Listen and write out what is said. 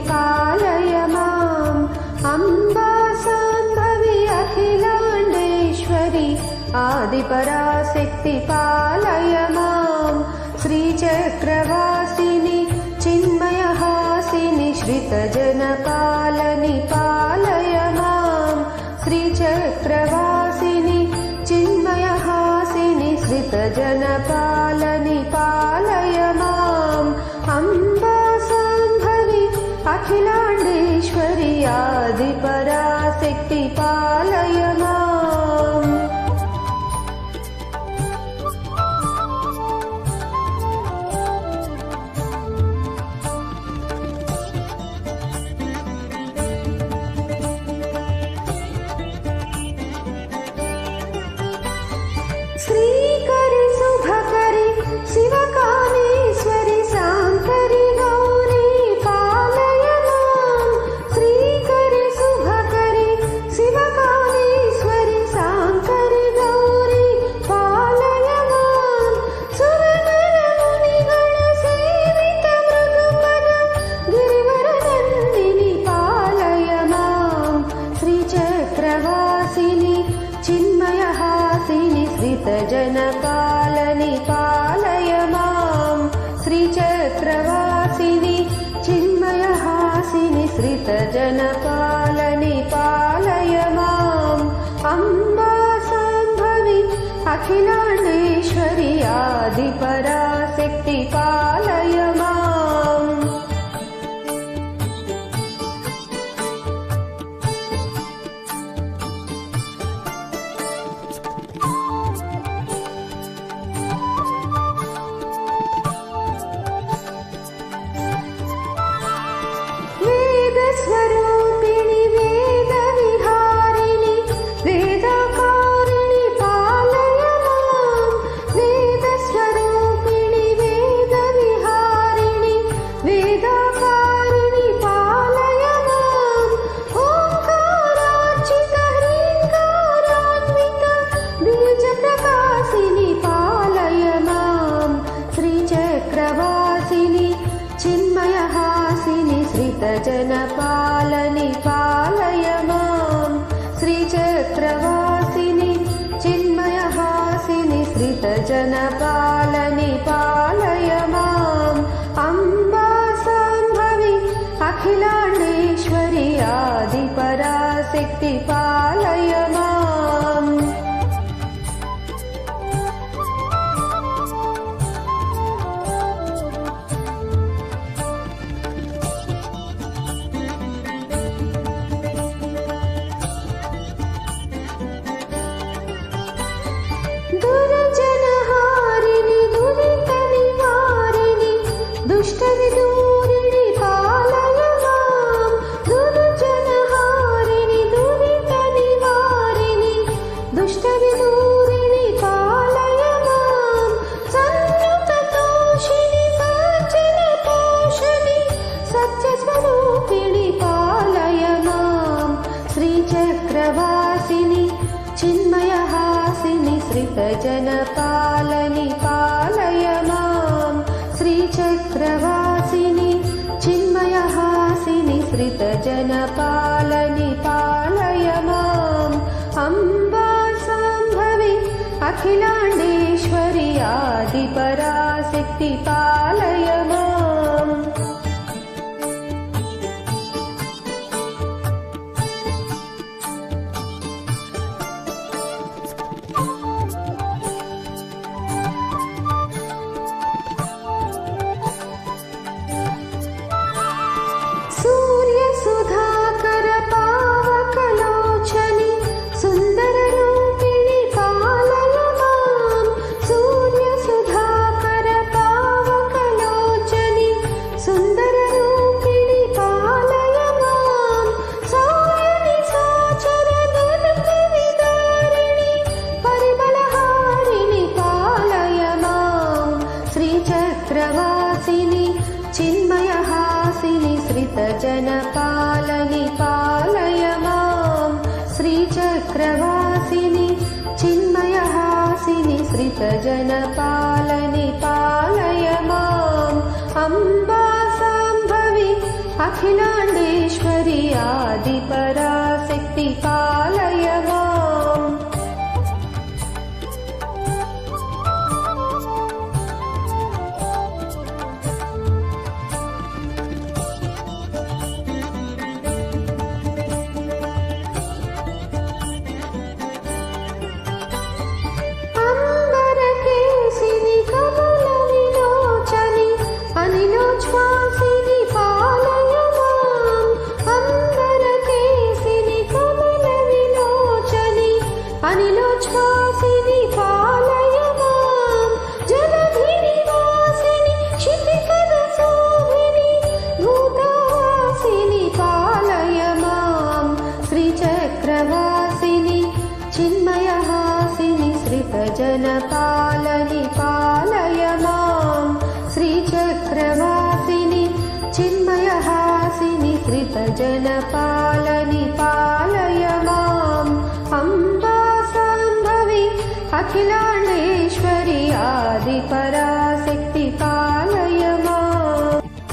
पालय माम् अम्बा साम्भवी अखिलाण्डेश्वरी आदिपराशक्ति पालय माम् श्रीचक्रवासिनि चिन्मयहासिनि श्रितजनपालनि पालय माम् श्रीचक्रवासिनि चिन्मयहासिनि श्रितजनपालनि पालय माम् अम्बा साम्भवी अखिलाण्डेश्वरी आदिपराशक्ति पालय माम् श्रीकरि शुभकरि शिवकामेश्वरि शाङ्करि गौरी पालय माम् श्रीकरि शुभकरि शिवकामेश्वरि शाङ्करि गौरी पालय माम् सुरनरमुनिगण सेवित मृदुपद गिरिवरनन्दिनि पालय माम् श्रीचक्रवासिनि चिन्मयहासिनि श्रितजनपालनि पालय माम् श्रीचक्रवासिनि चिन्मयहासिनि श्रितजनपालनि पालय माम् अम्बा साम्भवी अखिलाण्डेश्वरी आदिपराशक्ति पालय माम् स्वरूपिणि वेदविहारिणि वेदाकारिणि पालय माम् वेदस्वरूपिणि वेदविहारिणि वेदाकारिणि पालय माम् ओङ्कारार्चित ह्रीङ्कारान्वित बीजप्रकाशिनि पालय माम् श्रीचक्रवासिनि चिन्मयहासिनि श्रितजनपालनि पालय माम् श्रीचक्रवासिनि चिन्मयहासिनि श्रितजनपालनि पालय माम् अम्बा साम्भवी अखिलाण्डेश्वरी आदिपराशक्ति पालय माम् दुर्जनहारिणि दुरितनिवारिणि दुष्टविदूरिणि पालय माम् दुर्जनहारिणि दुरितनिवारिणि दुष्टविदूरिणि पालय माम् संयुततोषिणि काञ्चनपोषणि सत्यस्वरूपिणि पालय माम् श्रीचक्रवासिनि चिन्मयहासिनि श्रितजनपालनि पालय माम् श्रीचक्रवासिनि चिन्मयहासिनि श्रितजनपालनि पालय माम् अम्बा साम्भवी अखिलाण्डेश्वरी आदिपराशक्ति पालय माम् सूर्यसुधाकर पावकलोचनि सुन्दररूपिणि पालय माम् सूर्यसुधाकर पावकलोचनि सुन्दररूपिणि पालय माम् सायनि साचर निर्विदारिणि परिमलहारिणि पालय माम् श्रीचक्रवासिनि चिन्मयहासिनि श्रितजनपालनि पालय माम् श्रीचक्रवासिनि चिन्मयहासिनि श्रितजनपालनि पालय माम् अम्बा साम्भवी అఖిలాండేశ్వరి ఆదిపరాశక్తి పాలయ మాం. అంబరకేశిని కమల విలోచని అనిలోచ్ఛ్వాసిని పాలయ మాం. అంబరకేశిని కమల విలోచని అనిలోచ్ఛ్వాసిని పాలయ